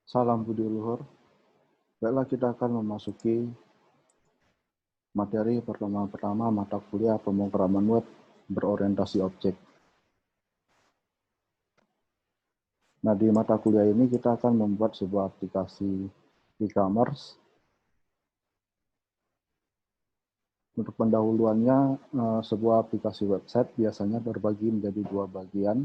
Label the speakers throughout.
Speaker 1: Salam budi luhur. Baiklah, kita akan memasuki materi pertama mata kuliah pemrograman web berorientasi objek. Nah, di mata kuliah ini kita akan membuat sebuah aplikasi e-commerce. Untuk pendahuluannya, sebuah aplikasi website biasanya terbagi menjadi dua bagian.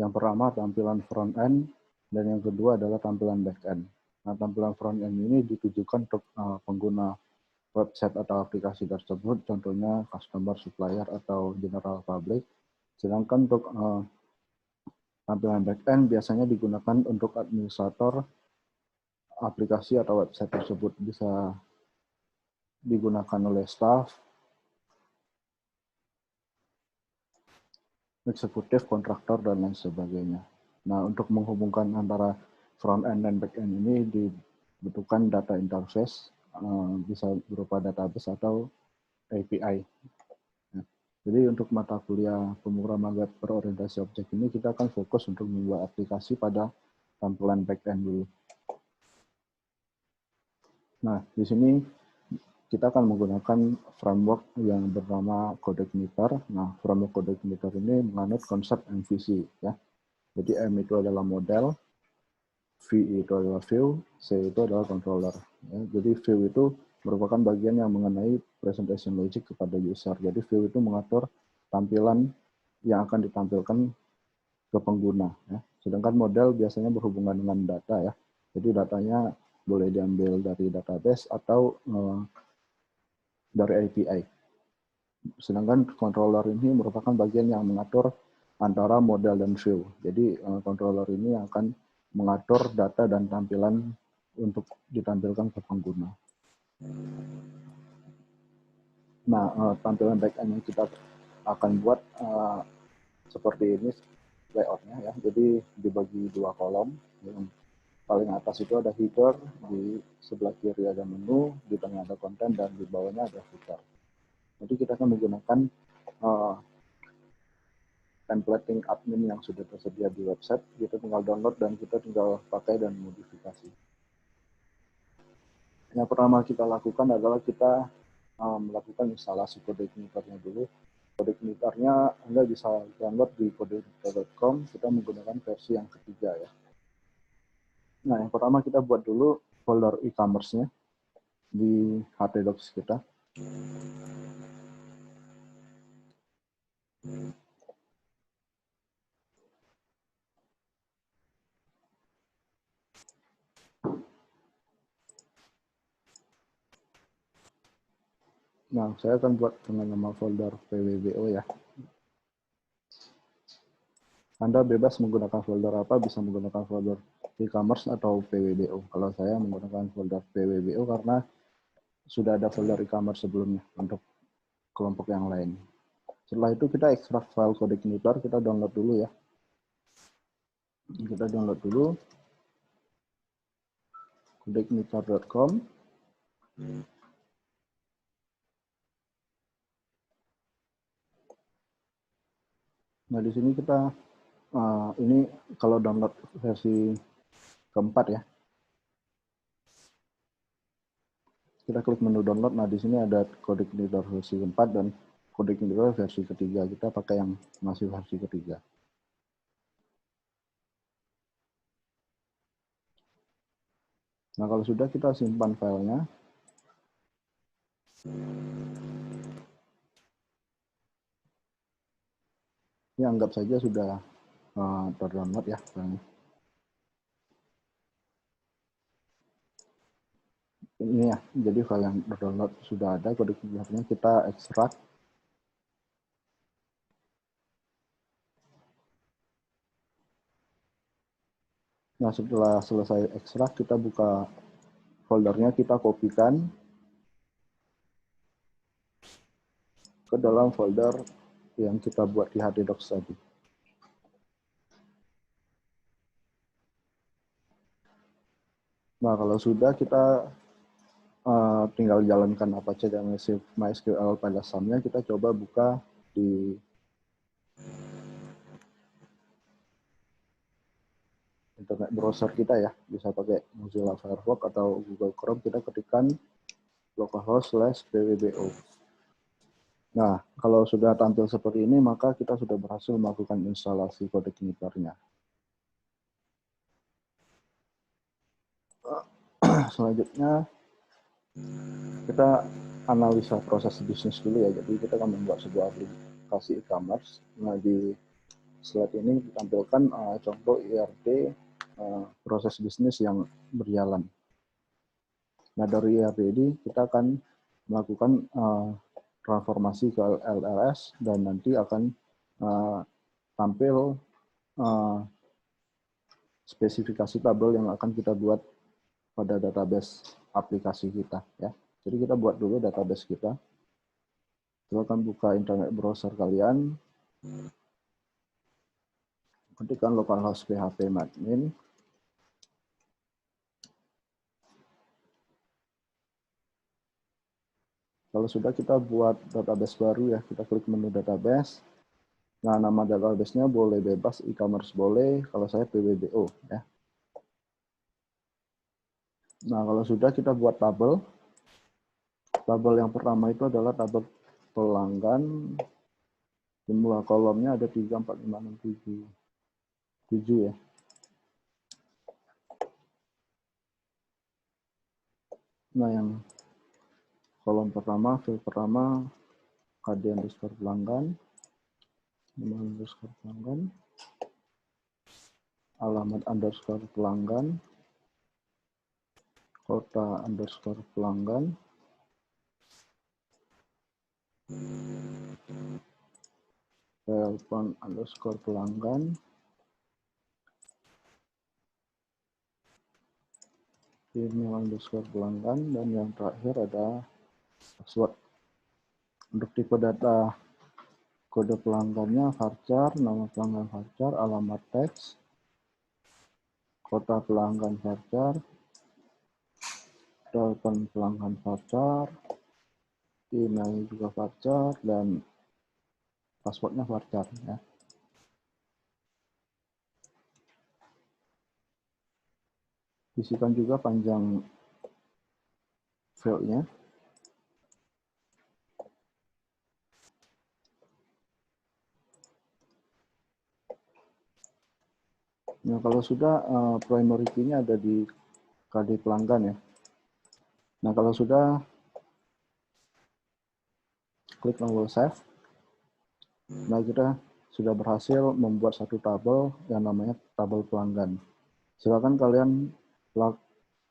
Speaker 1: Yang pertama tampilan front end, dan yang kedua adalah tampilan back end. Nah, tampilan front end ini ditujukan untuk pengguna website atau aplikasi tersebut, contohnya customer, supplier, atau general public. Sedangkan untuk tampilan back-end biasanya digunakan untuk administrator aplikasi atau website tersebut. Bisa digunakan oleh staff, eksekutif, kontraktor, dan lain sebagainya. Nah, untuk menghubungkan antara front-end dan back-end ini dibutuhkan data interface, bisa berupa database atau API. Jadi untuk mata kuliah pemrograman web berorientasi objek ini kita akan fokus untuk membuat aplikasi pada tampilan back-end dulu. Nah, di sini kita akan menggunakan framework yang bernama CodeIgniter. Nah, framework CodeIgniter ini menganut konsep MVC, ya. Jadi M itu adalah model, V itu adalah view, C itu adalah controller. Ya. Jadi view itu merupakan bagian yang mengenai presentation logic kepada user. Jadi view itu mengatur tampilan yang akan ditampilkan ke pengguna. Ya. Sedangkan model biasanya berhubungan dengan data, ya. Jadi datanya boleh diambil dari database atau dari API. Sedangkan controller ini merupakan bagian yang mengatur antara model dan view. Jadi controller ini akan mengatur data dan tampilan untuk ditampilkan ke pengguna. Nah, tampilan backend yang kita akan buat seperti ini layoutnya, ya. Jadi dibagi dua kolom. Yang paling atas itu ada header, di sebelah kiri ada menu, di tengah ada konten, dan di bawahnya ada footer. Jadi kita akan menggunakan templating admin yang sudah tersedia di website. Kita tinggal download dan kita tinggal pakai dan modifikasi. Yang pertama kita lakukan adalah kita melakukan instalasi CodeIgniter-nya dulu. CodeIgniter-nya Anda bisa download di codeigniter.com. Kita menggunakan versi yang ketiga, ya. Nah, yang pertama kita buat dulu folder e-commerce-nya di htdocs kita. Nah, saya akan buat dengan nama folder pwbo, ya. Anda bebas menggunakan folder apa, bisa menggunakan folder e-commerce atau pwbo. Kalau saya menggunakan folder pwbo karena sudah ada folder e-commerce sebelumnya untuk kelompok yang lain. Setelah itu kita ekstrak file CodeIgniter, kita download dulu, ya. Kita download dulu codeigniter.com. Nah, di sini kita ini kalau download versi keempat, ya. Kita klik menu download. Nah, di sini ada CodeIgniter versi keempat dan CodeIgniter versi ketiga. Kita pakai yang masih versi ketiga. Nah, kalau sudah, kita simpan filenya. Ini anggap saja sudah terdownload, ya, filenya. Ini, ya, jadi file yang terdownload sudah ada, CodeIgniter-nya kita ekstrak. Nah, setelah selesai ekstrak, kita buka foldernya, kita kopikan ke dalam folder yang kita buat di htdocs tadi. Nah, kalau sudah, kita tinggal jalankan Apache dan MySQL pada SAM-nya. Kita coba buka di internet browser kita ya, bisa pakai Mozilla Firefox atau Google Chrome, kita ketikkan localhost/pwbo. Nah, kalau sudah tampil seperti ini, maka kita sudah berhasil melakukan instalasi Codecnipper-nya. Selanjutnya, kita analisa proses bisnis dulu ya. Jadi kita akan membuat sebuah aplikasi e-commerce. Nah, di slide ini ditampilkan contoh IRT proses bisnis yang berjalan. Nah, dari IRT ini kita akan melakukan transformasi ke LLS dan nanti akan tampil spesifikasi tabel yang akan kita buat pada database aplikasi kita ya. Jadi kita buat dulu database kita. Silakan buka internet browser kalian. Ketikkan localhost php admin. Kalau sudah, kita buat database baru ya, kita klik menu database. Nah, nama database-nya boleh bebas, e-commerce boleh, kalau saya pwbo ya. Nah, kalau sudah, kita buat tabel. Tabel yang pertama itu adalah tabel pelanggan. Jumlah kolomnya ada 3, 4, 5, 6, 7 ya. Nah, yang kolom pertama, field pertama, KD underscore pelanggan, nama underscore pelanggan, alamat underscore pelanggan, kota underscore pelanggan, telepon underscore pelanggan, email underscore pelanggan, dan yang terakhir ada password. Untuk tipe data kode pelanggannya varchar, nama pelanggan varchar, alamat teks, kota pelanggan varchar, telepon pelanggan varchar, email juga varchar, dan passwordnya varchar ya. Isikan juga panjang file-nya. Nah, kalau sudah, primary key-nya ada di KD pelanggan ya. Nah, kalau sudah, klik tombol save. Nah, kita sudah berhasil membuat satu tabel yang namanya tabel pelanggan. Silakan kalian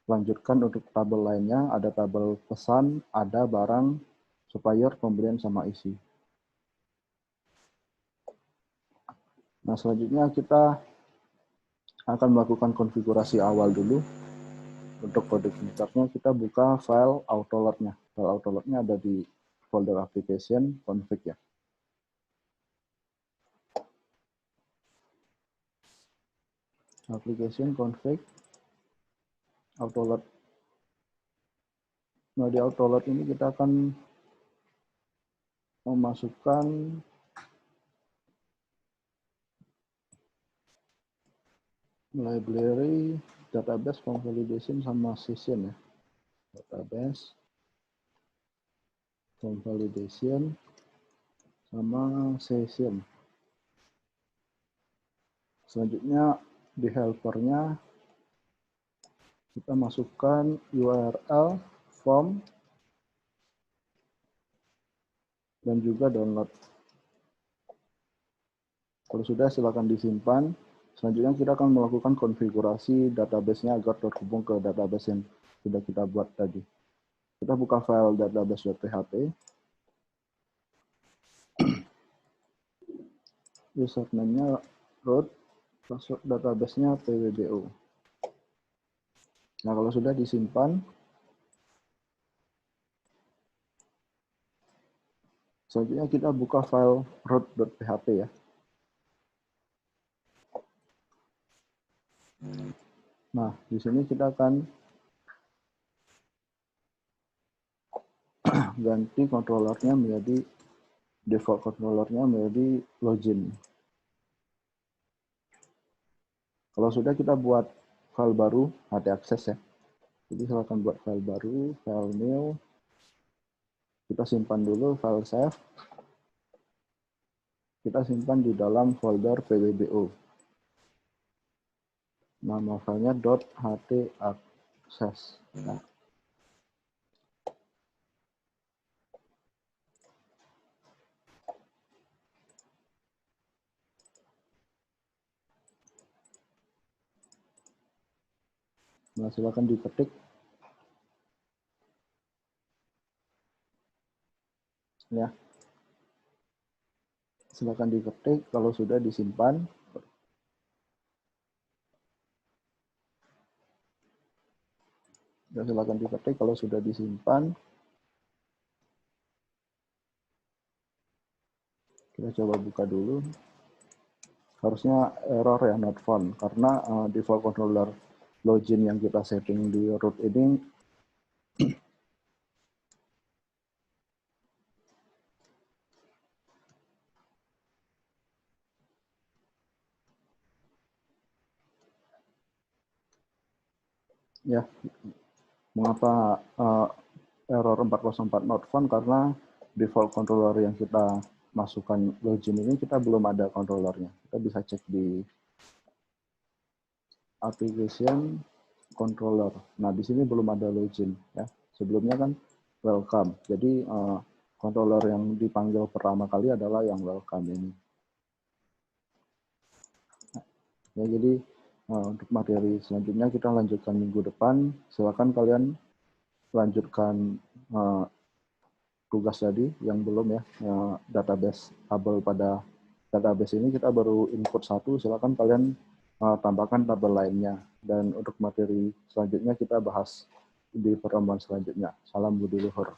Speaker 1: lanjutkan untuk tabel lainnya. Ada tabel pesan, ada barang, supplier, pembelian, sama isi. Nah, selanjutnya kita akan melakukan konfigurasi awal dulu. Untuk Codecnipper-nya kita buka file autoload-nya. File autoload-nya ada di folder application config ya. Application config autoload. Nah, di autoload ini kita akan memasukkan library, database, convalidation, sama session ya. Database, convalidation, sama session. Selanjutnya di helper-nya kita masukkan URL, form, dan juga download. Kalau sudah, silakan disimpan. Selanjutnya kita akan melakukan konfigurasi database-nya agar terhubung ke database yang sudah kita buat tadi. Kita buka file database.php. Username-nya root, password database-nya pwbo. Nah, kalau sudah disimpan, selanjutnya kita buka file root.php ya. Nah, di sini kita akan ganti controllernya menjadi default controllernya menjadi login. Kalau sudah, kita buat file baru, htaccess ya. Jadi silakan buat file baru, file new. Kita simpan dulu file save. Kita simpan di dalam folder pwbo. Nama filenya .htaccess. Nah, silakan diketik. Ya, silakan diketik. Kalau sudah disimpan, ya, silakan diketik. Kalau sudah disimpan, kita coba buka dulu. Harusnya error ya, not found, karena default controller login yang kita setting di root ini ya, mengapa error 404 not found, karena default controller yang kita masukkan login ini kita belum ada controllernya. Kita bisa cek di application controller. Nah, di sini belum ada login ya. Sebelumnya kan welcome. Jadi controller yang dipanggil pertama kali adalah yang welcome ini. Ya, jadi untuk materi selanjutnya kita lanjutkan minggu depan. Silakan kalian lanjutkan tugas tadi yang belum ya, database tabel. Pada database ini kita baru input 1, silakan kalian tambahkan tabel lainnya. Dan untuk materi selanjutnya kita bahas di pertemuan selanjutnya. Salam Budi Luhur.